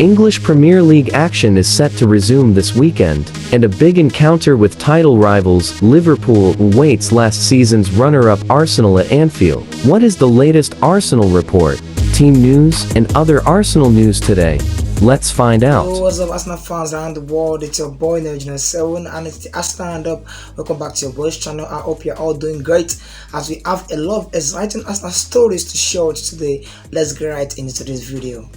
English Premier League action is set to resume this weekend, and a big encounter with title rivals Liverpool awaits last season's runner-up Arsenal at Anfield. What is the latest Arsenal report, team news, and other Arsenal news today? Let's find out. Hello, what's up Arsenal fans around the world? It's your boy Newsnow and it's the Arsenal Roundup. Welcome back to your boys channel. I hope you're all doing great as we have a lot of exciting Arsenal stories to share today. Let's get right into this video.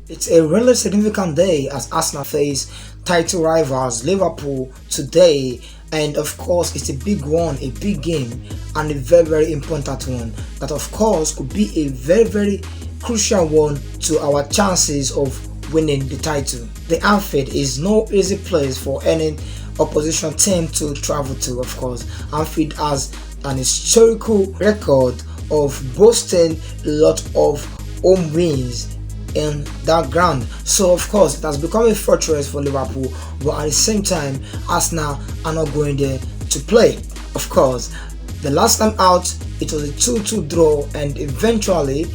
It's a really significant day as Arsenal face title rivals Liverpool today, and of course it's a big one, a big game, and a very important one that of course could be a very crucial one to our chances of winning the title. The Anfield is no easy place for any opposition team to travel to. Of course, Anfield has an historical record of boasting a lot of home wins in that ground, so of course it has become a fortress for Liverpool, but at the same time Arsenal are not going there to play. Of course, the last time out it was a 2-2 draw, and eventually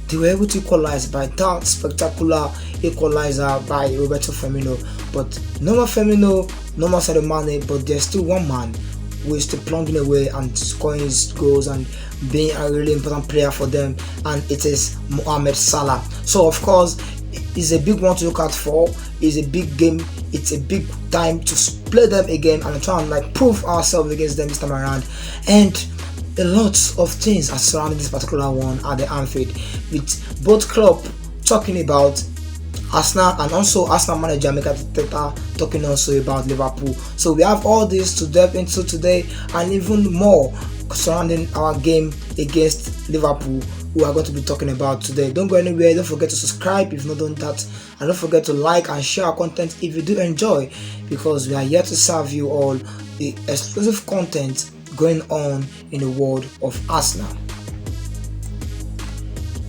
they were able to equalize by that spectacular equalizer by Roberto Firmino. But no more Firmino, no more Sadio Mane, but there's still one man who is still plunging away and scoring his goals and being a really important player for them, and it is Mohammed Salah. So of course it's a big one to look out for. It's a big game, it's a big time to play them again and try and prove ourselves against them this time around. And a lot of things are surrounding this particular one at the Anfield, with both clubs talking about Arsenal and also Arsenal manager Mikel Arteta talking also about Liverpool. So we have all this to delve into today, and even more surrounding our game against Liverpool we are going to be talking about today. Don't go anywhere. Don't forget to subscribe if you've not done that, and don't forget to like and share our content if you do enjoy, because we are here to serve you all the exclusive content going on in the world of Arsenal.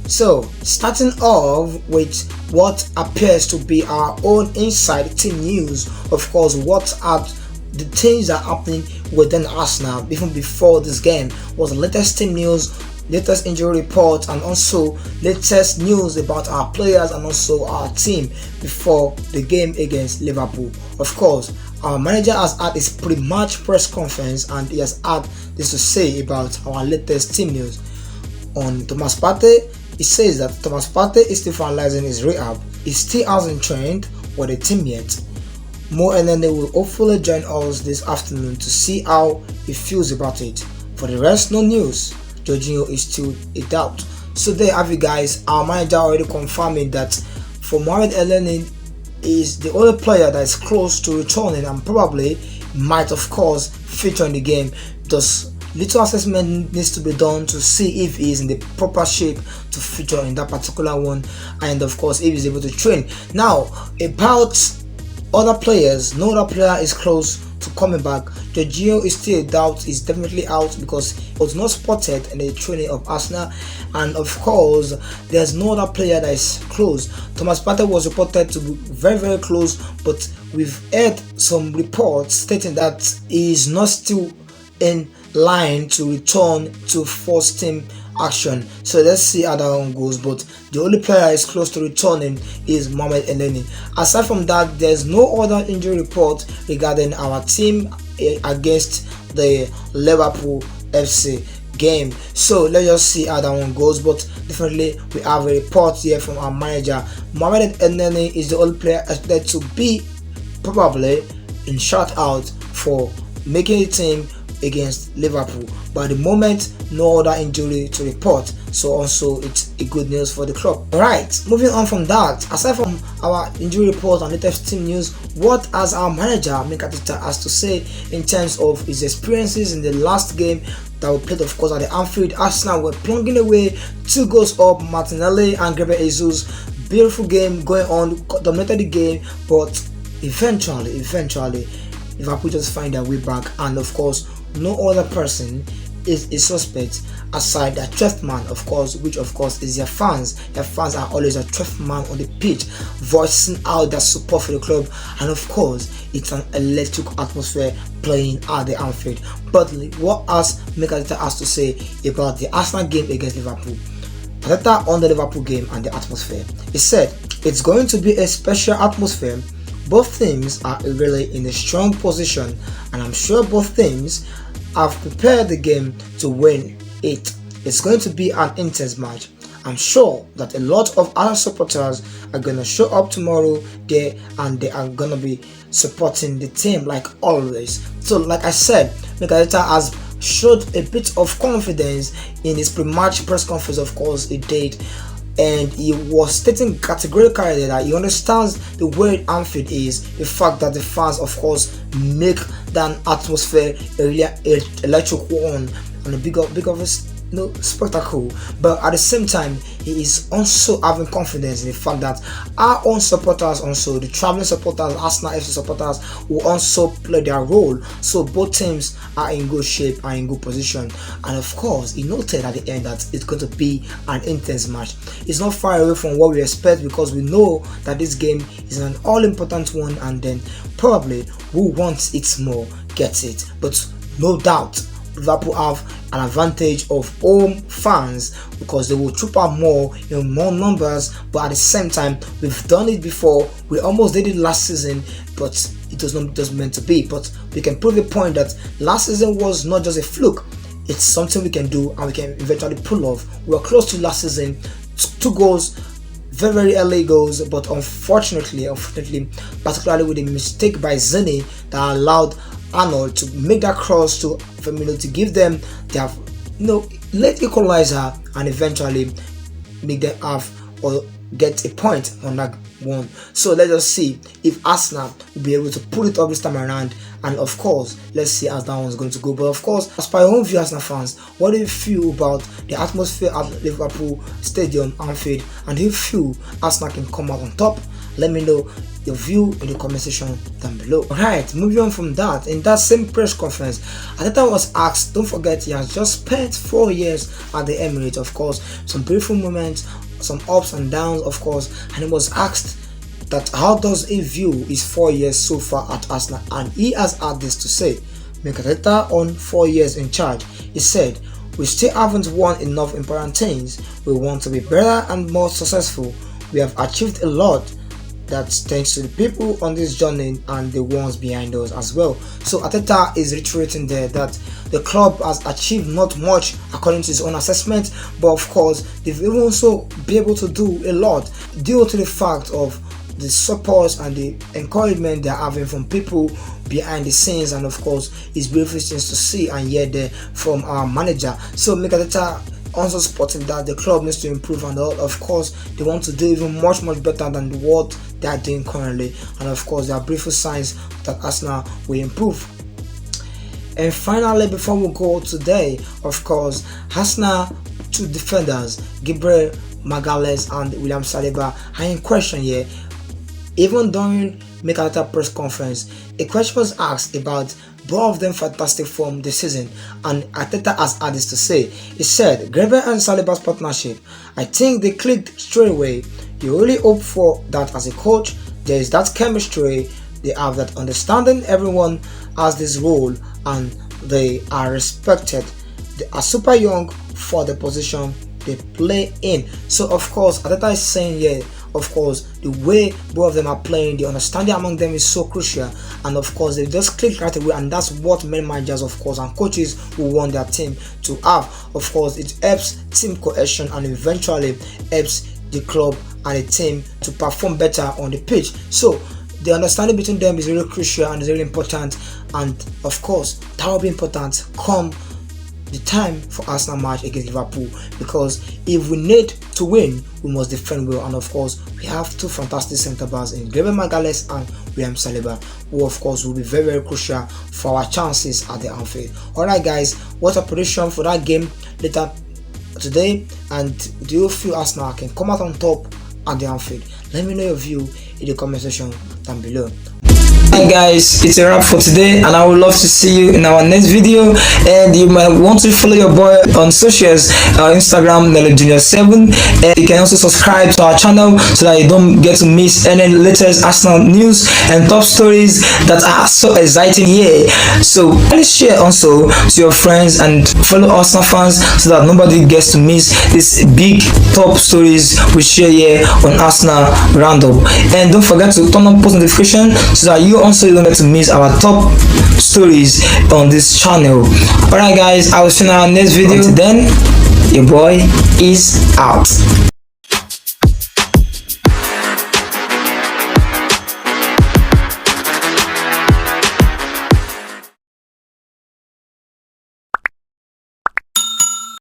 So starting off with what appears to be our own inside team news. Of course, what are the things that are happening within Arsenal even before this game was the latest team news, latest injury report, and also latest news about our players and also our team before the game against Liverpool. Of course, our manager has had his pre-match press conference and he has had this to say about our latest team news. On Thomas Partey, he says that Thomas Partey is still finalizing his rehab. He still hasn't trained with the team yet. Moises will hopefully join us this afternoon to see how he feels about it. For the rest, no news. Jorginho is still a doubt. So there have you guys. Our manager already confirming that for Mohamed is the only player that is close to returning and probably might of course feature in the game. Thus, little assessment needs to be done to see if he is in the proper shape to feature in that particular one, and of course if he's able to train. Now about other players, no other player is close to coming back. Jorginho is still a doubt, is definitely out because he was not spotted in the training of Arsenal, and of course there's no other player that is close. Thomas Partey was reported to be very close, but we've heard some reports stating that he is not still in line to return to first team action. So let's see how that one goes, but the only player that is close to returning is Mohamed Elneny. Aside from that, there's no other injury report regarding our team against the Liverpool FC game. So let's just see how that one goes, but definitely we have a report here from our manager. Mohamed Elneny is the only player expected to be probably in shout out for making the team against Liverpool, but at the moment no other injury to report, so also it's a good news for the club. Alright, moving on from that, aside from our injury report and latest team news, what has our manager Mikel Arteta has to say in terms of his experiences in the last game that we played, of course, at the Anfield? Arsenal were plunging away 2 goals up. Martinelli and Gabriel Jesus, beautiful game going on, dominated the game, but eventually Liverpool just find their way back, and of course no other person is a suspect aside the 12th man, of course, which of course is their fans. Their fans are always a 12th man on the pitch, voicing out their support for the club, and of course it's an electric atmosphere playing at the Anfield. But what else Mikel Arteta has to say about the Arsenal game against Liverpool? Arteta on the Liverpool game and the atmosphere. He said, "It's going to be a special atmosphere. Both teams are really in a strong position, and I'm sure both teams have prepared the game to win it. It's going to be an intense match. I'm sure that a lot of our supporters are going to show up tomorrow there, and they are going to be supporting the team like always." So like I said, Mikel Arteta has showed a bit of confidence in his pre-match press conference. Of course he did, and he was stating categorically that he understands the way Anfield is, the fact that the fans of course make that atmosphere a really electric one and a big of a spectacle, but at the same time he is also having confidence in the fact that our own supporters, also the traveling supporters, Arsenal FC supporters, will also play their role. So both teams are in good shape and in good position, and of course he noted at the end that it's going to be an intense match. It's not far away from what we expect, because we know that this game is an all-important one, and then probably who wants it more gets it. But no doubt Liverpool have an advantage of home fans, because they will troop out more in more numbers. But at the same time, we've done it before. We almost did it last season, but it was not just meant to be. But we can prove the point that last season was not just a fluke. It's something we can do, and we can eventually pull off. We were close to last season, 2 goals, very, very early goals, but unfortunately, particularly with a mistake by Zini that allowed Arnold to make that cross to Firmino to give them their late equalizer, and eventually make them have or get a point on that one. So let's just see if Arsenal will be able to pull it up this time around, and of course let's see how that one's going to go. But of course, as per your own view, Arsenal fans, what do you feel about the atmosphere at Liverpool Stadium, Anfield, and do you feel Arsenal can come out on top? Let me know your view in the comment section down below. Alright, moving on from that, in that same press conference, Arteta was asked, don't forget he has just spent 4 years at the Emirates, of course, some beautiful moments, some ups and downs, of course, and he was asked that how does he view his 4 years so far at Arsenal, and he has had this to say. Mikel Arteta on 4 years in charge, he said, "We still haven't won enough important things. We want to be better and more successful. We have achieved a lot. That's thanks to the people on this journey and the ones behind us as well." So Arteta is reiterating there that the club has achieved not much according to his own assessment, but of course they've also been able to do a lot due to the fact of the support and the encouragement they're having from people behind the scenes, and of course it's beautiful things to see and hear there from our manager. So Mikel Arteta also spotting that the club needs to improve, and of course they want to do even much better than what they are doing currently, and of course there are beautiful signs that Arsenal will improve. And finally, before we go today, of course, Arsenal 2 defenders, Gabriel and William Saliba, are in question here. Even during Mikel Arteta press conference, a question was asked about both of them fantastic form this season, and Arteta has had this to say. He said, "Gabriel and Saliba's partnership, I think they clicked straight away. You really hope for that as a coach. There is that chemistry, they have that understanding, everyone has this role, and they are respected. They are super young for the position they play in." So of course Arteta is saying here, of course, the way both of them are playing, the understanding among them is so crucial, and of course they just click right away, and that's what many managers, of course, and coaches who want their team to have. Of course, it helps team cohesion and eventually helps the club and the team to perform better on the pitch. So the understanding between them is really crucial and is really important, and of course that will be important come the time for Arsenal match against Liverpool, because if we need to win, we must defend well, and of course we have 2 fantastic centre backs in Gabriel and William Saliba, who of course will be very, very crucial for our chances at the Anfield. Alright guys, what's our prediction for that game later today, and do you feel Arsenal can come out on top at the Anfield? Let me know your view in the comment section down below. Hi guys, it's a wrap for today, and I would love to see you in our next video. And you might want to follow your boy on socials, Instagram Junior7, and you can also subscribe to our channel so that you don't get to miss any latest Arsenal news and top stories that are so exciting here. So please share also to your friends and fellow Arsenal fans so that nobody gets to miss these big top stories we share here on Arsenal Roundup. And don't forget to turn on post notification so that you also don't get to miss our top stories on this channel. Alright guys, I will see you in our next video. Until then, your boy is out.